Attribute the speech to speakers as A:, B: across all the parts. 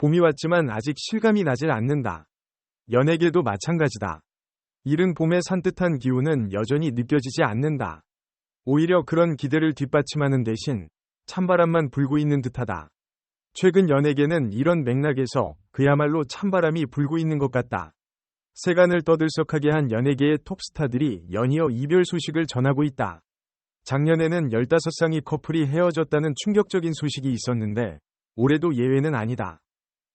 A: 봄이 왔지만 아직 실감이 나질 않는다. 연예계도 마찬가지다. 이른 봄의 산뜻한 기운은 여전히 느껴지지 않는다. 오히려 그런 기대를 뒷받침하는 대신 찬바람만 불고 있는 듯하다. 최근 연예계는 이런 맥락에서 그야말로 찬바람이 불고 있는 것 같다. 세간을 떠들썩하게 한 연예계의 톱스타들이 연이어 이별 소식을 전하고 있다. 작년에는 15쌍의 커플이 헤어졌다는 충격적인 소식이 있었는데 올해도 예외는 아니다.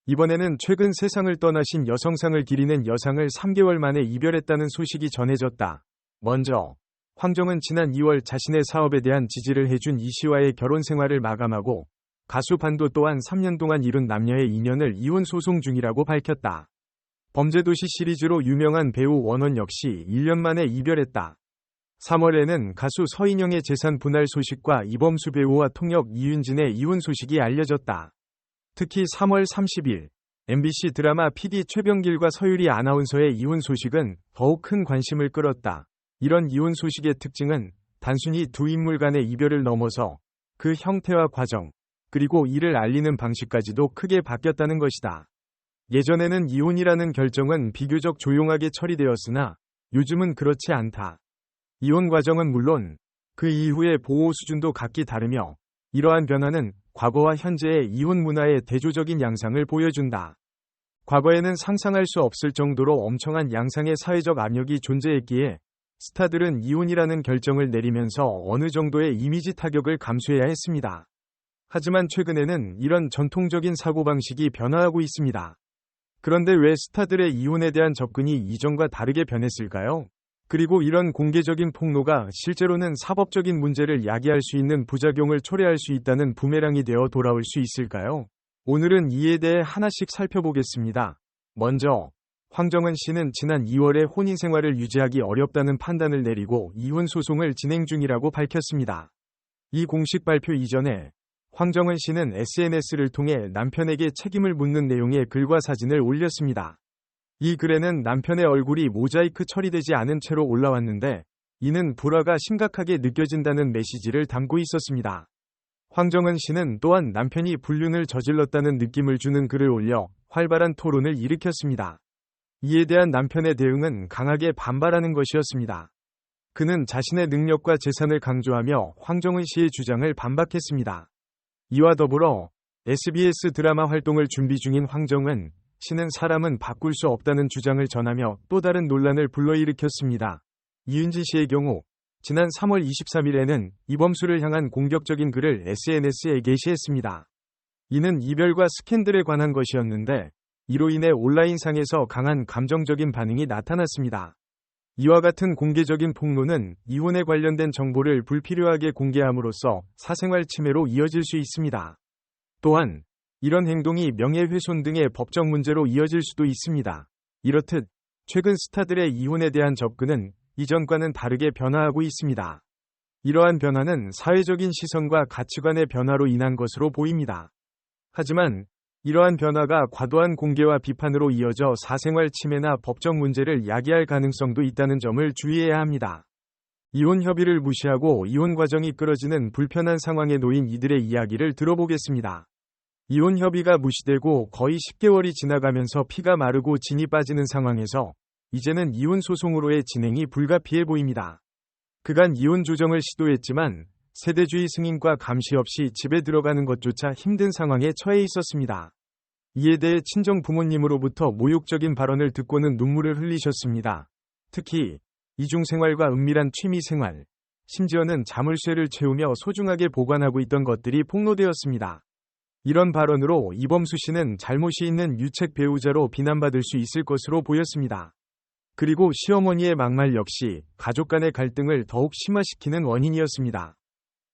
A: 이번에는 최근 세상을 떠나신 여성상을 기리는 여상을 3개월 만에 이별했다는 소식이 전해졌다. 먼저 황정은 지난 2월 자신의 사업에 대한 지지를 해준 이 씨와의 결혼 생활을 마감하고 가수 반도 또한 3년 동안 이룬 남녀의 인연을 이혼 소송 중이라고 밝혔다. 범죄도시 시리즈로 유명한 배우 원원 역시 1년 만에 이별했다. 3월에는 가수 서인영의 재산 분할 소식과 이범수 배우와 통역 이윤진의 이혼 소식이 알려졌다. 특히 3월 30일 MBC 드라마 PD 최병길과 서유리 아나운서의 이혼 소식은 더욱 큰 관심을 끌었다. 이런 이혼 소식의 특징은 단순히 두 인물 간의 이별을 넘어서 그 형태와 과정, 그리고 이를 알리는 방식까지도 크게 바뀌었다는 것이다. 예전에는 이혼이라는 결정은 비교적 조용하게 처리되었으나 요즘은 그렇지 않다. 이혼 과정은 물론 그 이후의 보호 수준도 각기 다르며 이러한 변화는 과거와 현재의 이혼 문화의 대조적인 양상을 보여준다. 과거에는 상상할 수 없을 정도로 엄청난 양상의 사회적 압력이 존재했기에 스타들은 이혼이라는 결정을 내리면서 어느 정도의 이미지 타격을 감수해야 했습니다. 하지만 최근에는 이런 전통적인 사고방식이 변화하고 있습니다. 그런데 왜 스타들의 이혼에 대한 접근이 이전과 다르게 변했을까요? 그리고 이런 공개적인 폭로가 실제로는 사법적인 문제를 야기할 수 있는 부작용을 초래할 수 있다는 부메랑이 되어 돌아올 수 있을까요? 오늘은 이에 대해 하나씩 살펴보겠습니다. 먼저 황정은 씨는 지난 2월에 혼인 생활을 유지하기 어렵다는 판단을 내리고 이혼 소송을 진행 중이라고 밝혔습니다. 이 공식 발표 이전에 황정은 씨는 SNS를 통해 남편에게 책임을 묻는 내용의 글과 사진을 올렸습니다. 이 글에는 남편의 얼굴이 모자이크 처리되지 않은 채로 올라왔는데 이는 불화가 심각하게 느껴진다는 메시지를 담고 있었습니다. 황정은 씨는 또한 남편이 불륜을 저질렀다는 느낌을 주는 글을 올려 활발한 토론을 일으켰습니다. 이에 대한 남편의 대응은 강하게 반발하는 것이었습니다. 그는 자신의 능력과 재산을 강조하며 황정은 씨의 주장을 반박했습니다. 이와 더불어 SBS 드라마 활동을 준비 중인 황정은 씨는 사람은 바꿀 수 없다는 주장을 전하며 또 다른 논란을 불러일으켰습니다. 이윤진 씨의 경우 지난 3월 23일에는 이범수를 향한 공격적인 글을 SNS에 게시했습니다. 이는 이별과 스캔들에 관한 것이었는데 이로 인해 온라인상에서 강한 감정적인 반응이 나타났습니다. 이와 같은 공개적인 폭로는 이혼에 관련된 정보를 불필요하게 공개함으로써 사생활 침해로 이어질 수 있습니다. 또한 이런 행동이 명예훼손 등의 법적 문제로 이어질 수도 있습니다. 이렇듯 최근 스타들의 이혼에 대한 접근은 이전과는 다르게 변화하고 있습니다. 이러한 변화는 사회적인 시선과 가치관의 변화로 인한 것으로 보입니다. 하지만 이러한 변화가 과도한 공개와 비판으로 이어져 사생활 침해나 법적 문제를 야기할 가능성도 있다는 점을 주의해야 합니다. 이혼 협의를 무시하고 이혼 과정이 끌어지는 불편한 상황에 놓인 이들의 이야기를 들어보겠습니다. 이혼 협의가 무시되고 거의 10개월이 지나가면서 피가 마르고 진이 빠지는 상황에서 이제는 이혼 소송으로의 진행이 불가피해 보입니다. 그간 이혼 조정을 시도했지만 세대주의 승인과 감시 없이 집에 들어가는 것조차 힘든 상황에 처해 있었습니다. 이에 대해 친정 부모님으로부터 모욕적인 발언을 듣고는 눈물을 흘리셨습니다. 특히 이중생활과 은밀한 취미생활, 심지어는 자물쇠를 채우며 소중하게 보관하고 있던 것들이 폭로되었습니다. 이런 발언으로 이범수 씨는 잘못이 있는 유책 배우자로 비난받을 수 있을 것으로 보였습니다. 그리고 시어머니의 막말 역시 가족 간의 갈등을 더욱 심화시키는 원인이었습니다.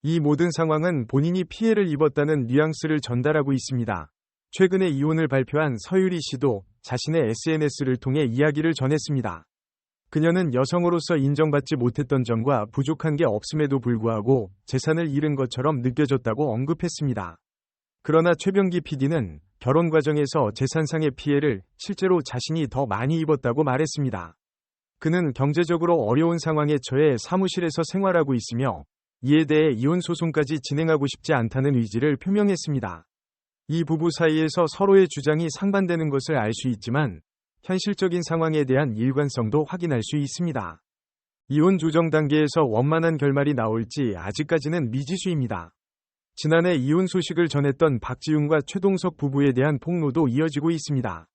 A: 이 모든 상황은 본인이 피해를 입었다는 뉘앙스를 전달하고 있습니다. 최근에 이혼을 발표한 서유리 씨도 자신의 SNS를 통해 이야기를 전했습니다. 그녀는 여성으로서 인정받지 못했던 점과 부족한 게 없음에도 불구하고 재산을 잃은 것처럼 느껴졌다고 언급했습니다. 그러나 최병기 PD는 결혼 과정에서 재산상의 피해를 실제로 자신이 더 많이 입었다고 말했습니다. 그는 경제적으로 어려운 상황에 처해 사무실에서 생활하고 있으며 이에 대해 이혼 소송까지 진행하고 싶지 않다는 의지를 표명했습니다. 이 부부 사이에서 서로의 주장이 상반되는 것을 알 수 있지만 현실적인 상황에 대한 일관성도 확인할 수 있습니다. 이혼 조정 단계에서 원만한 결말이 나올지 아직까지는 미지수입니다. 지난해 이혼 소식을 전했던 박지윤과 최동석 부부에 대한 폭로도 이어지고 있습니다.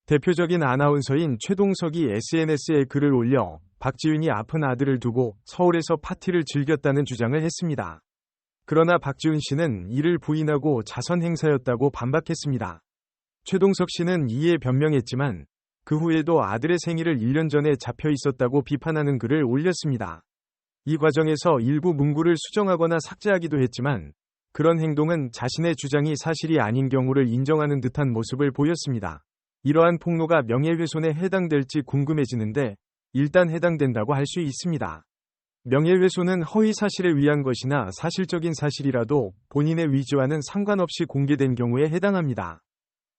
A: 대표적인 아나운서인 최동석이 SNS에 글을 올려 박지윤이 아픈 아들을 두고 서울에서 파티를 즐겼다는 주장을 했습니다. 그러나 박지윤 씨는 이를 부인하고 자선 행사였다고 반박했습니다. 최동석 씨는 이에 변명했지만 그 후에도 아들의 생일을 1년 전에 잡혀 있었다고 비판하는 글을 올렸습니다. 이 과정에서 일부 문구를 수정하거나 삭제하기도 했지만 그런 행동은 자신의 주장이 사실이 아닌 경우를 인정하는 듯한 모습을 보였습니다. 이러한 폭로가 명예훼손에 해당될지 궁금해지는데 일단 해당된다고 할 수 있습니다. 명예훼손은 허위 사실에 의한 것이나 사실적인 사실이라도 본인의 위조와는 상관없이 공개된 경우에 해당합니다.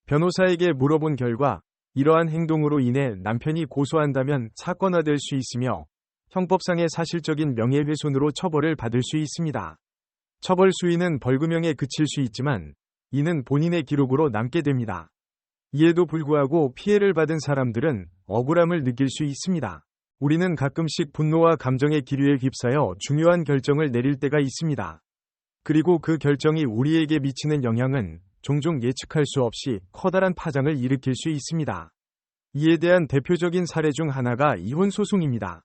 A: 변호사에게 물어본 결과 이러한 행동으로 인해 남편이 고소한다면 사건화될 수 있으며 형법상의 사실적인 명예훼손으로 처벌을 받을 수 있습니다. 처벌 수위는 벌금형에 그칠 수 있지만 이는 본인의 기록으로 남게 됩니다. 이에도 불구하고 피해를 받은 사람들은 억울함을 느낄 수 있습니다. 우리는 가끔씩 분노와 감정의 기류에 휩싸여 중요한 결정을 내릴 때가 있습니다. 그리고 그 결정이 우리에게 미치는 영향은 종종 예측할 수 없이 커다란 파장을 일으킬 수 있습니다. 이에 대한 대표적인 사례 중 하나가 이혼 소송입니다.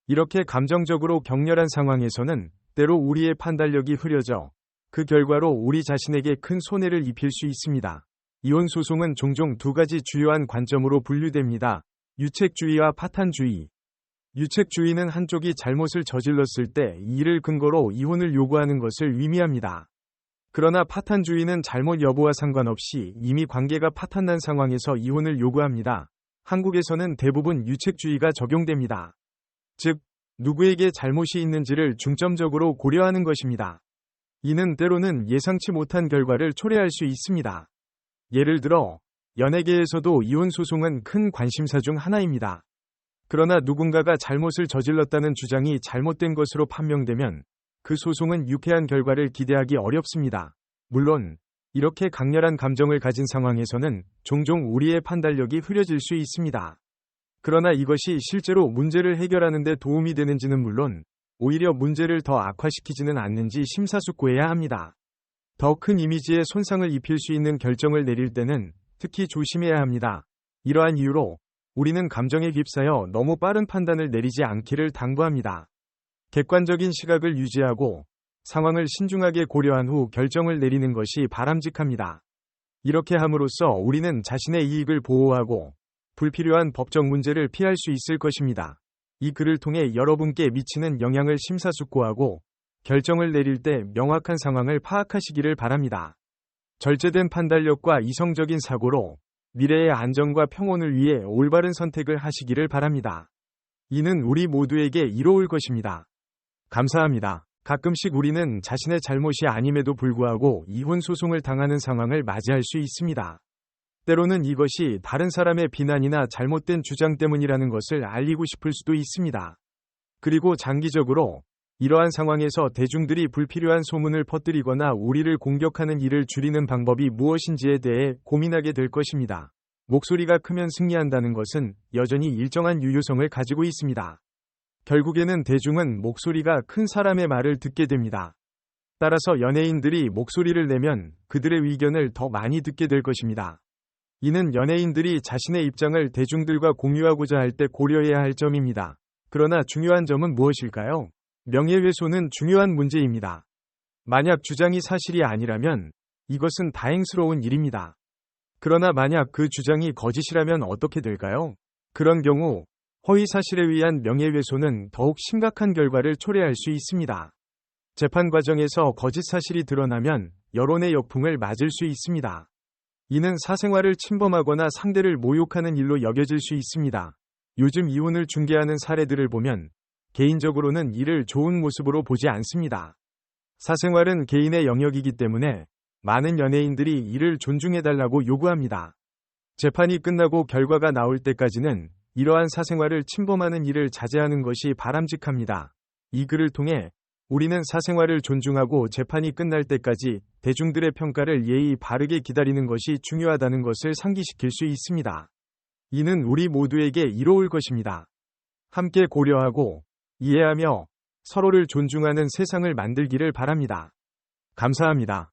A: 이렇게 감정적으로 격렬한 상황에서는 때로 우리의 판단력이 흐려져 그 결과로 우리 자신에게 큰 손해를 입힐 수 있습니다. 이혼 소송은 종종 두 가지 주요한 관점으로 분류됩니다. 유책주의와 파탄주의. 유책주의는 한쪽이 잘못을 저질렀을 때 이를 근거로 이혼을 요구하는 것을 의미합니다. 그러나 파탄주의는 잘못 여부와 상관없이 이미 관계가 파탄난 상황에서 이혼을 요구합니다. 한국에서는 대부분 유책주의가 적용됩니다. 즉, 누구에게 잘못이 있는지를 중점적으로 고려하는 것입니다. 이는 때로는 예상치 못한 결과를 초래할 수 있습니다. 예를 들어, 연예계에서도 이혼 소송은 큰 관심사 중 하나입니다. 그러나 누군가가 잘못을 저질렀다는 주장이 잘못된 것으로 판명되면 그 소송은 유쾌한 결과를 기대하기 어렵습니다. 물론 이렇게 강렬한 감정을 가진 상황에서는 종종 우리의 판단력이 흐려질 수 있습니다. 그러나 이것이 실제로 문제를 해결하는 데 도움이 되는지는 물론 오히려 문제를 더 악화시키지는 않는지 심사숙고해야 합니다. 더 큰 이미지에 손상을 입힐 수 있는 결정을 내릴 때는 특히 조심해야 합니다. 이러한 이유로 우리는 감정에 휩싸여 너무 빠른 판단을 내리지 않기를 당부합니다. 객관적인 시각을 유지하고 상황을 신중하게 고려한 후 결정을 내리는 것이 바람직합니다. 이렇게 함으로써 우리는 자신의 이익을 보호하고 불필요한 법적 문제를 피할 수 있을 것입니다. 이 글을 통해 여러분께 미치는 영향을 심사숙고하고 결정을 내릴 때 명확한 상황을 파악하시기를 바랍니다. 절제된 판단력과 이성적인 사고로 미래의 안정과 평온을 위해 올바른 선택을 하시기를 바랍니다. 이는 우리 모두에게 이로울 것입니다. 감사합니다. 가끔씩 우리는 자신의 잘못이 아님에도 불구하고 이혼 소송을 당하는 상황을 맞이할 수 있습니다. 때로는 이것이 다른 사람의 비난이나 잘못된 주장 때문이라는 것을 알리고 싶을 수도 있습니다. 그리고 장기적으로 이러한 상황에서 대중들이 불필요한 소문을 퍼뜨리거나 우리를 공격하는 일을 줄이는 방법이 무엇인지에 대해 고민하게 될 것입니다. 목소리가 크면 승리한다는 것은 여전히 일정한 유효성을 가지고 있습니다. 결국에는 대중은 목소리가 큰 사람의 말을 듣게 됩니다. 따라서 연예인들이 목소리를 내면 그들의 의견을 더 많이 듣게 될 것입니다. 이는 연예인들이 자신의 입장을 대중들과 공유하고자 할 때 고려해야 할 점입니다. 그러나 중요한 점은 무엇일까요? 명예훼손은 중요한 문제입니다. 만약 주장이 사실이 아니라면 이것은 다행스러운 일입니다. 그러나 만약 그 주장이 거짓이라면 어떻게 될까요? 그런 경우 허위 사실에 의한 명예훼손은 더욱 심각한 결과를 초래할 수 있습니다. 재판 과정에서 거짓 사실이 드러나면 여론의 역풍을 맞을 수 있습니다. 이는 사생활을 침범하거나 상대를 모욕하는 일로 여겨질 수 있습니다. 요즘 이혼을 중개하는 사례들을 보면 개인적으로는 이를 좋은 모습으로 보지 않습니다. 사생활은 개인의 영역이기 때문에 많은 연예인들이 이를 존중해달라고 요구합니다. 재판이 끝나고 결과가 나올 때까지는 이러한 사생활을 침범하는 일을 자제하는 것이 바람직합니다. 이 글을 통해 우리는 사생활을 존중하고 재판이 끝날 때까지 대중들의 평가를 예의 바르게 기다리는 것이 중요하다는 것을 상기시킬 수 있습니다. 이는 우리 모두에게 이로울 것입니다. 함께 고려하고 이해하며 서로를 존중하는 세상을 만들기를 바랍니다. 감사합니다.